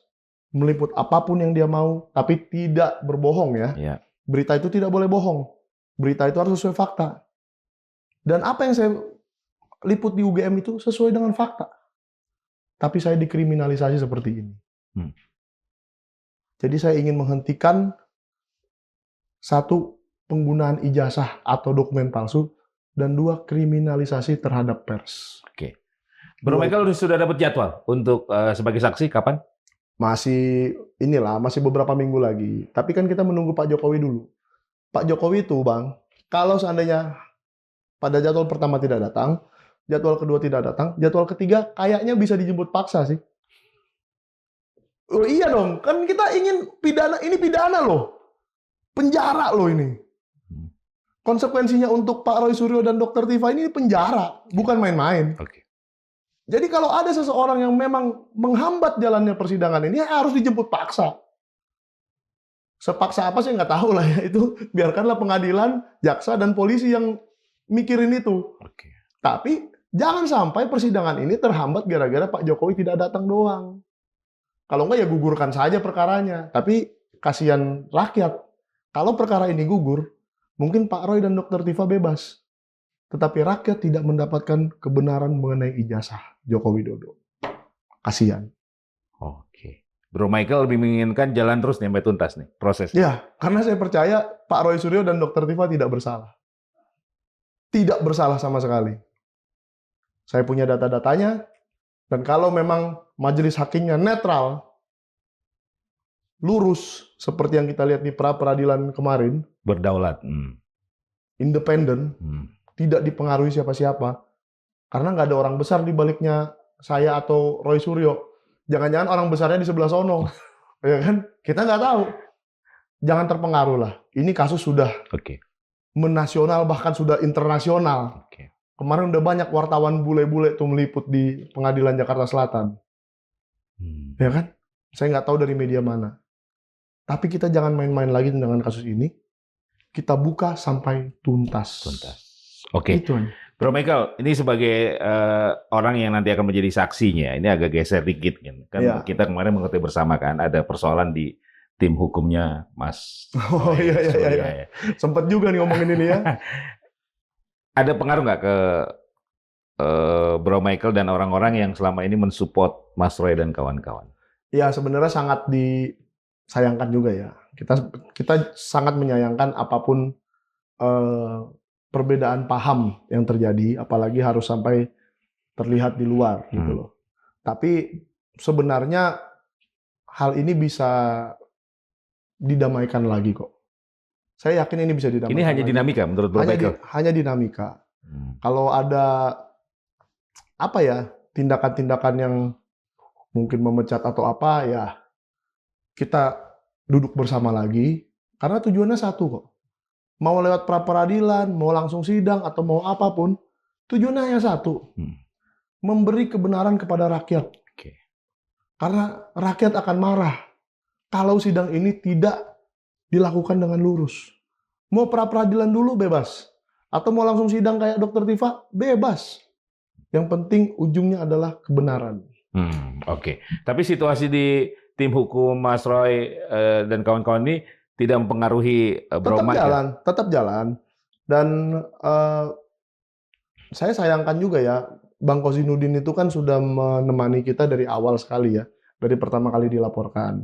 meliput apapun yang dia mau, tapi tidak berbohong ya. Ya. Berita itu tidak boleh bohong. Berita itu harus sesuai fakta. Dan apa yang saya liput di UGM itu sesuai dengan fakta. Tapi saya dikriminalisasi seperti ini. Jadi saya ingin menghentikan satu, penggunaan ijazah atau dokumen palsu, dan dua, kriminalisasi terhadap pers. Oke. Bro Michael sudah dapat jadwal untuk sebagai saksi kapan? Masih beberapa minggu lagi. Tapi kan kita menunggu Pak Jokowi dulu. Pak Jokowi itu, Bang, kalau seandainya pada jadwal pertama tidak datang, jadwal kedua tidak datang, jadwal ketiga kayaknya bisa dijemput paksa sih. Oh iya dong, kan kita ingin pidana, ini pidana loh. Penjara loh ini. Konsekuensinya untuk Pak Roy Suryo dan Dr. Tifa ini penjara, bukan main-main. Oke. Jadi kalau ada seseorang yang memang menghambat jalannya persidangan ini, harus dijemput paksa. Sepaksa apa sih nggak tahu lah ya, itu biarkanlah pengadilan, jaksa, dan polisi yang mikirin itu. Oke. Tapi jangan sampai persidangan ini terhambat gara-gara Pak Jokowi tidak datang doang. Kalau enggak ya gugurkan saja perkaranya. Tapi kasihan rakyat. Kalau perkara ini gugur, mungkin Pak Roy dan Dr. Tifa bebas. Tetapi rakyat tidak mendapatkan kebenaran mengenai ijazah Joko Widodo. Kasihan. Oke. Bro Michael lebih menginginkan jalan terus nih sampai tuntas nih prosesnya. Ya, karena saya percaya Pak Roy Suryo dan Dr. Tifa tidak bersalah. Tidak bersalah sama sekali. Saya punya data-datanya, dan kalau memang majelis hakimnya netral, lurus, seperti yang kita lihat di pra-peradilan kemarin, Berdaulat. independen, tidak dipengaruhi siapa-siapa, karena nggak ada orang besar di baliknya saya atau Roy Suryo. Jangan-jangan orang besarnya di sebelah sono. Ya kan? Kita nggak tahu. Jangan terpengaruh lah. Ini kasus sudah Oke. menasional, bahkan sudah internasional. Oke. Kemarin udah banyak wartawan bule-bule tuh meliput di pengadilan Jakarta Selatan. Ya kan? Saya nggak tahu dari media mana. Tapi kita jangan main-main lagi dengan kasus ini. Kita buka sampai tuntas. Tuntas. Oke. Itu aja. Bro Michael, ini sebagai orang yang nanti akan menjadi saksinya, ini agak geser dikit kan. Iya. Kita kemarin mengerti bersama kan ada persoalan di tim hukumnya Mas. Oh iya. Sempat juga nih ngomongin ini ya. Ada pengaruh nggak ke Bro Michael dan orang-orang yang selama ini mensupport Mas Roy dan kawan-kawan? Ya sebenarnya sangat disayangkan juga ya. Kita sangat menyayangkan apapun perbedaan paham yang terjadi, apalagi harus sampai terlihat di luar gitu loh. Tapi sebenarnya hal ini bisa didamaikan lagi kok. Saya yakin ini bisa didamaikan. Ini hanya lagi. dinamika menurut Bro Michael? Hanya dinamika. Kalau ada tindakan-tindakan yang mungkin memecat atau apa, ya kita duduk bersama lagi. Karena tujuannya satu kok. Mau lewat pra-peradilan, mau langsung sidang, atau mau apapun, tujuannya hanya satu. Memberi kebenaran kepada rakyat. Oke. Karena rakyat akan marah kalau sidang ini tidak dilakukan dengan lurus. Mau pra-peradilan dulu bebas. Atau mau langsung sidang kayak Dr. Tifa, bebas. Yang penting ujungnya adalah kebenaran. Oke. Tapi situasi di tim hukum Mas Roy dan kawan-kawan ini tidak mempengaruhi Bro Michael? Tetap jalan. Dan saya sayangkan juga ya, Bang Kozinudin itu kan sudah menemani kita dari awal sekali ya. Dari pertama kali dilaporkan.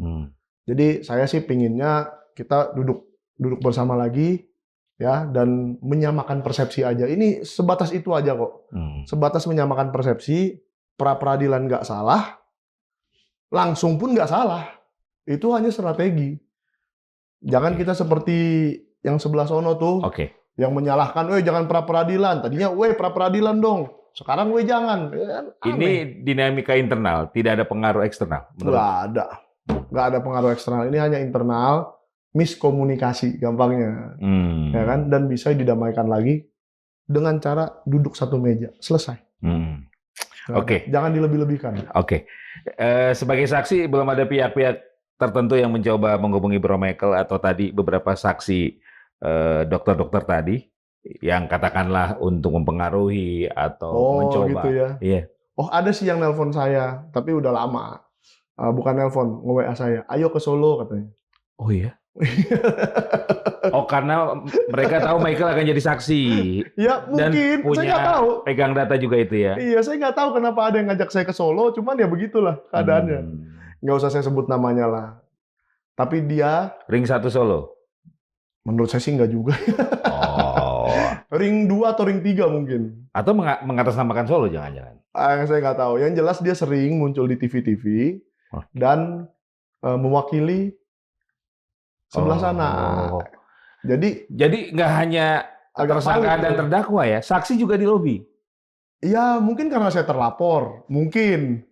Jadi saya sih pinginnya kita duduk bersama lagi ya, dan menyamakan persepsi aja. Ini sebatas itu aja kok. Sebatas menyamakan persepsi, pra-peradilan nggak salah, langsung pun nggak salah. Itu hanya strategi. Jangan kita seperti yang sebelah sono tuh, yang menyalahkan, jangan pra-peradilan. Tadinya, pra-peradilan dong. Sekarang, jangan. Ini dinamika internal, tidak ada pengaruh eksternal? Nggak ada. nggak ada pengaruh eksternal. Ini hanya internal, miskomunikasi gampangnya, ya kan? Dan bisa didamaikan lagi dengan cara duduk satu meja, selesai. Oke. Jangan dilebih-lebihkan. Oke. Sebagai saksi belum ada pihak-pihak tertentu yang mencoba menghubungi Bro Michael atau tadi beberapa saksi dokter-dokter tadi yang katakanlah untuk mempengaruhi atau mencoba. Gitu ya. Iya. Oh, ada sih yang nelpon saya, tapi udah lama. Bukan nelpon, nge-WA saya. Ayo ke Solo katanya. Oh iya. Oh, karena mereka tahu Michael akan jadi saksi. Ya mungkin, Dan punya saya nggak tahu. Pegang data juga itu ya. Iya, saya nggak tahu kenapa ada yang ngajak saya ke Solo, cuman ya begitulah keadaannya. Nggak usah saya sebut namanya lah. Tapi dia... Ring 1 Solo? Menurut saya sih nggak juga. Oh. Ring 2 atau ring 3 mungkin. Atau mengatasnamakan Solo jangan-jangan? Saya nggak tahu. Yang jelas dia sering muncul di TV-TV dan mewakili sebelah sana. Jadi nggak hanya tersangka dan terdakwa ya, saksi juga di lobi. Iya, mungkin karena saya terlapor, mungkin.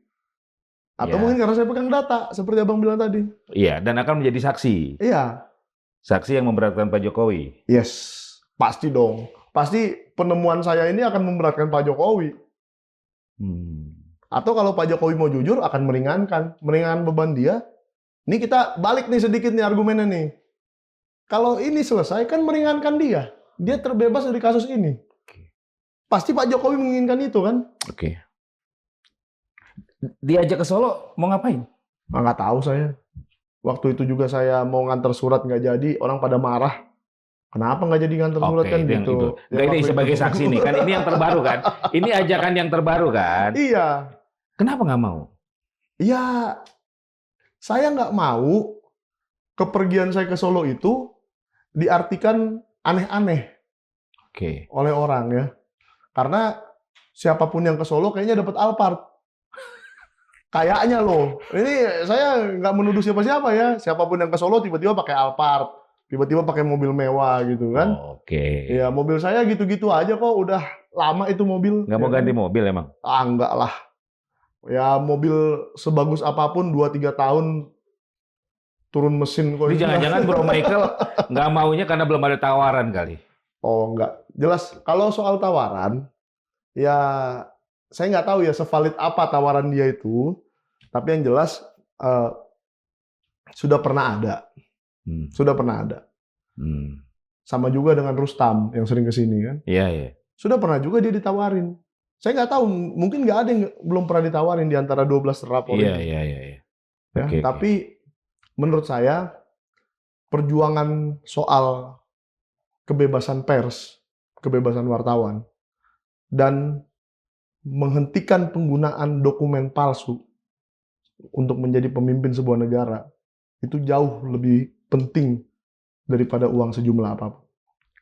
Atau mungkin karena saya pegang data, seperti Abang bilang tadi. Iya, dan akan menjadi saksi. Iya. Saksi yang memberatkan Pak Jokowi. Yes, pasti dong. Pasti penemuan saya ini akan memberatkan Pak Jokowi. Atau kalau Pak Jokowi mau jujur, akan meringankan beban dia. Ini kita balik nih sedikit nih argumennya nih. Kalau ini selesai kan meringankan dia. Dia terbebas dari kasus ini. Pasti Pak Jokowi menginginkan itu kan? Oke. Diajak ke Solo mau ngapain? Nggak tahu saya. Waktu itu juga saya mau nganter surat nggak jadi, orang pada marah. Kenapa nggak jadi nganter surat kan gitu? Nggak, ini sebagai saksi nih kan, ini yang terbaru kan? Ini ajakan yang terbaru kan? Iya. Kenapa nggak mau? Ya, saya nggak mau kepergian saya ke Solo itu diartikan aneh-aneh oleh orang ya. Karena siapapun yang ke Solo kayaknya dapat Alphard. Kayaknya loh. Ini saya nggak menuduh siapa-siapa ya. Siapapun yang ke Solo tiba-tiba pakai Alphard. Tiba-tiba pakai mobil mewah gitu kan. Ya mobil saya gitu-gitu aja kok. Udah lama itu mobil. Nggak mau ganti mobil emang? Enggak lah. Ya mobil sebagus apapun 2-3 tahun turun mesin kok. Jangan-jangan Bro Michael nggak maunya karena belum ada tawaran kali. Oh enggak. Jelas kalau soal tawaran, ya saya nggak tahu ya sevalid apa tawaran dia itu. Tapi yang jelas sudah pernah ada. Sudah pernah ada. Sama juga dengan Rustam yang sering kesini kan. Iya. Sudah pernah juga dia ditawarin. Saya nggak tahu, mungkin nggak ada yang belum pernah ditawarin di antara 12 terlapor ini. Iya. Tapi menurut saya perjuangan soal kebebasan pers, kebebasan wartawan, dan menghentikan penggunaan dokumen palsu untuk menjadi pemimpin sebuah negara itu jauh lebih penting daripada uang sejumlah apapun.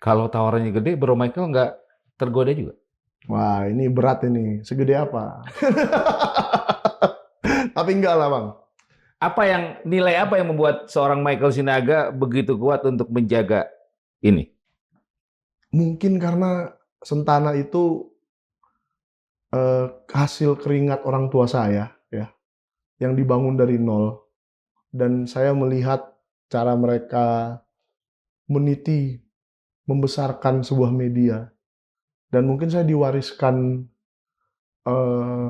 Kalau tawarannya gede, Bro Michael nggak tergoda juga? Wah, ini berat ini. Segede apa? Tapi enggak lah, Bang. Nilai apa yang membuat seorang Michael Sinaga begitu kuat untuk menjaga ini? Mungkin karena Sentana itu hasil keringat orang tua saya, ya, yang dibangun dari nol. Dan saya melihat cara mereka meniti, membesarkan sebuah media. Dan mungkin saya diwariskan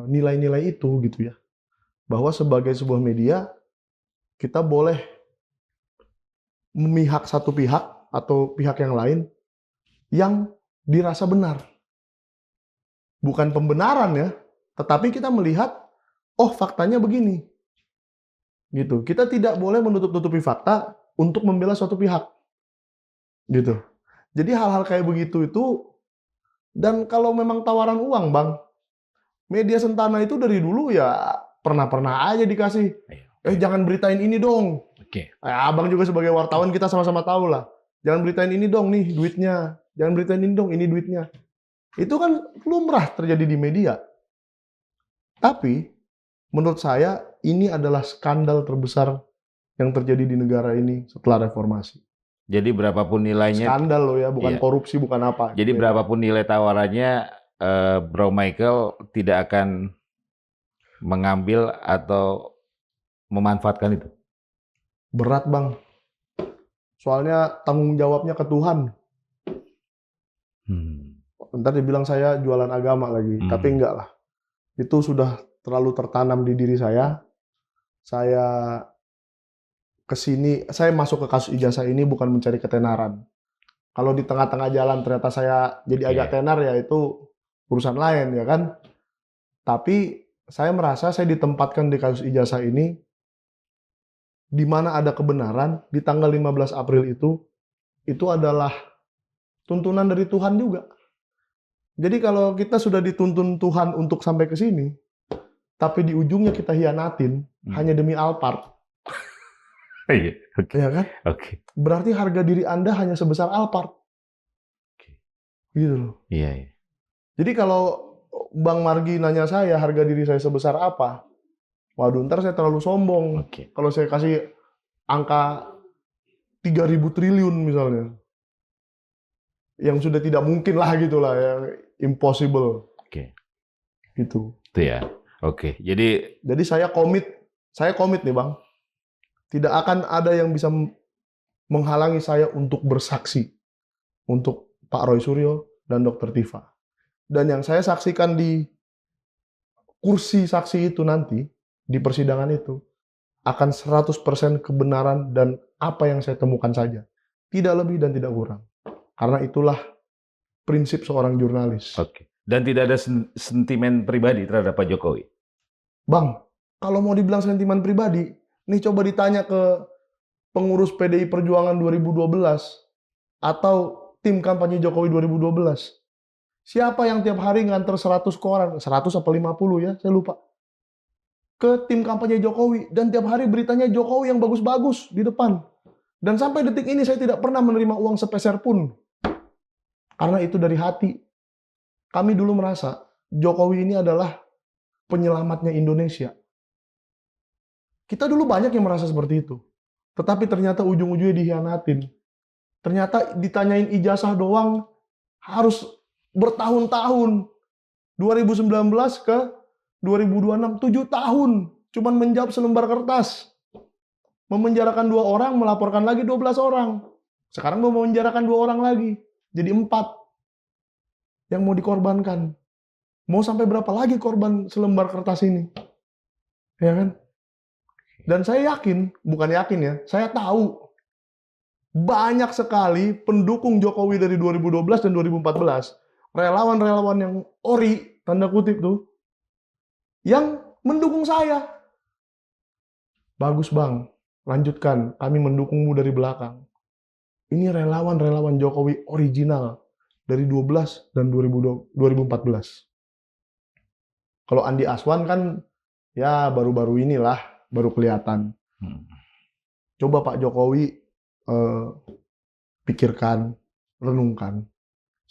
nilai-nilai itu gitu ya. Bahwa sebagai sebuah media, kita boleh memihak satu pihak atau pihak yang lain yang dirasa benar. Bukan pembenaran ya, tetapi kita melihat, oh faktanya begini. Gitu. Kita tidak boleh menutup-tutupi fakta untuk membela suatu pihak. Gitu. Jadi hal-hal kayak begitu itu, dan kalau memang tawaran uang, Bang, media Sentana itu dari dulu ya pernah-pernah aja dikasih. Jangan beritain ini dong. Abang juga sebagai wartawan kita sama-sama tahu lah. Jangan beritain ini dong nih duitnya. Jangan beritain ini dong, ini duitnya. Itu kan lumrah terjadi di media. Tapi menurut saya ini adalah skandal terbesar yang terjadi di negara ini setelah reformasi. Jadi berapapun nilainya, skandal loh ya, bukan korupsi, bukan apa. Jadi berapapun nilai tawarannya, Bro Michael tidak akan mengambil atau memanfaatkan itu. Berat, Bang. Soalnya tanggung jawabnya ke Tuhan. Ntar dibilang saya jualan agama lagi, tapi enggak lah. Itu sudah terlalu tertanam di diri saya. Saya saya masuk ke kasus ijazah ini bukan mencari ketenaran. Kalau di tengah-tengah jalan ternyata saya jadi agak tenar, ya itu urusan lain, ya kan? Tapi saya merasa saya ditempatkan di kasus ijazah ini di mana ada kebenaran di tanggal 15 April itu adalah tuntunan dari Tuhan juga. Jadi kalau kita sudah dituntun Tuhan untuk sampai ke sini, tapi di ujungnya kita hianatin hanya demi Alphard. Iya, oke. Ya kan? Oke. Berarti harga diri Anda hanya sebesar Alphard. Gitu loh. Iya. Jadi kalau Bang Margi nanya saya harga diri saya sebesar apa, waduh, ntar saya terlalu sombong. Oke. Kalau saya kasih angka 3.000 triliun misalnya, yang sudah tidak mungkin lah gitulah, yang impossible. Oke. Gitu. Itu ya. Oke. Jadi saya komit nih, Bang. Tidak akan ada yang bisa menghalangi saya untuk bersaksi untuk Pak Roy Suryo dan Dr. Tifa. Dan yang saya saksikan di kursi saksi itu nanti, di persidangan itu, akan 100% kebenaran dan apa yang saya temukan saja. Tidak lebih dan tidak kurang. Karena itulah prinsip seorang jurnalis. oke. Dan tidak ada sentimen pribadi terhadap Pak Jokowi. Bang, kalau mau dibilang sentimen pribadi, nih coba ditanya ke pengurus PDI Perjuangan 2012 atau tim kampanye Jokowi 2012. Siapa yang tiap hari nganter 100 koran, 100 apa 50 ya, saya lupa. Ke tim kampanye Jokowi, dan tiap hari beritanya Jokowi yang bagus-bagus di depan. Dan sampai detik ini saya tidak pernah menerima uang sepeser pun. Karena itu dari hati. Kami dulu merasa Jokowi ini adalah penyelamatnya Indonesia. Kita dulu banyak yang merasa seperti itu. Tetapi ternyata ujung-ujungnya dihianatin. Ternyata ditanyain ijazah doang harus bertahun-tahun. 2019 ke 2026, 7 tahun. Cuman menjawab selembar kertas. Memenjarakan 2 orang, melaporkan lagi 12 orang. Sekarang mau memenjarakan 2 orang lagi. Jadi 4 yang mau dikorbankan. Mau sampai berapa lagi korban selembar kertas ini? Ya kan? Dan saya yakin, bukan yakin ya, saya tahu banyak sekali pendukung Jokowi dari 2012 dan 2014, relawan-relawan yang ori, tanda kutip tuh, yang mendukung saya. Bagus Bang, lanjutkan, kami mendukungmu dari belakang. Ini relawan-relawan Jokowi original dari 12 dan 2014. Kalau Andi Aswan kan ya baru-baru inilah, baru kelihatan. Coba Pak Jokowi pikirkan, renungkan.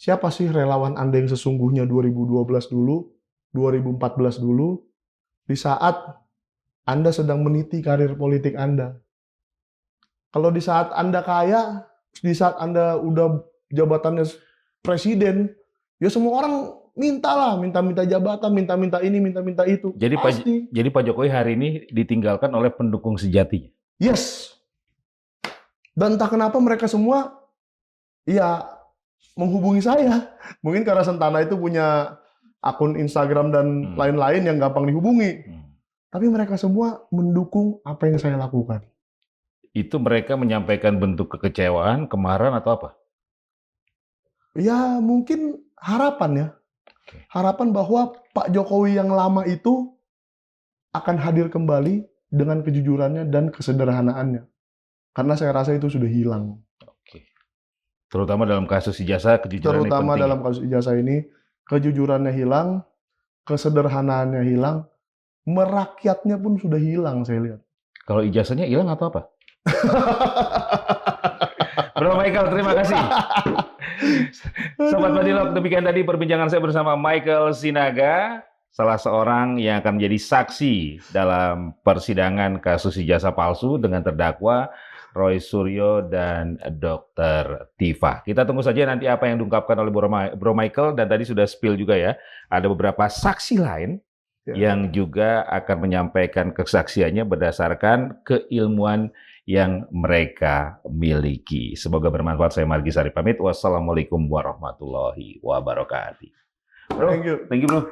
Siapa sih relawan Anda yang sesungguhnya 2012 dulu, 2014 dulu, di saat Anda sedang meniti karir politik Anda. Kalau di saat Anda kaya, di saat Anda udah jabatannya presiden, ya semua orang minta jabatan, minta ini, minta itu. Jadi Pak Jokowi hari ini ditinggalkan oleh pendukung sejatinya. Yes. Dan entah kenapa mereka semua ya menghubungi saya. Mungkin karena Sentana itu punya akun Instagram dan lain-lain yang gampang dihubungi. Tapi mereka semua mendukung apa yang saya lakukan. Itu mereka menyampaikan bentuk kekecewaan, kemarahan atau apa? Ya mungkin harapan ya. Harapan bahwa Pak Jokowi yang lama itu akan hadir kembali dengan kejujurannya dan kesederhanaannya. Karena saya rasa itu sudah hilang. Oke. Terutama dalam kasus ijazah, kejujuran Terutama penting. dalam kasus ijazah ini, kejujurannya hilang, kesederhanaannya hilang, merakyatnya pun sudah hilang saya lihat. Kalau ijazahnya hilang atau apa? Bro Michael, terima kasih. Sobat Madilog, demikian tadi perbincangan saya bersama Michael Sinaga, salah seorang yang akan menjadi saksi dalam persidangan kasus ijazah palsu dengan terdakwa Roy Suryo dan Dr. Tifa. Kita tunggu saja nanti apa yang diungkapkan oleh Bro Michael, dan tadi sudah spill juga ya, ada beberapa saksi lain yang juga akan menyampaikan kesaksiannya berdasarkan keilmuan yang mereka miliki. Semoga bermanfaat. Saya Margi Sari pamit. Wassalamualaikum warahmatullahi wabarakatuh. Bro, thank you bro.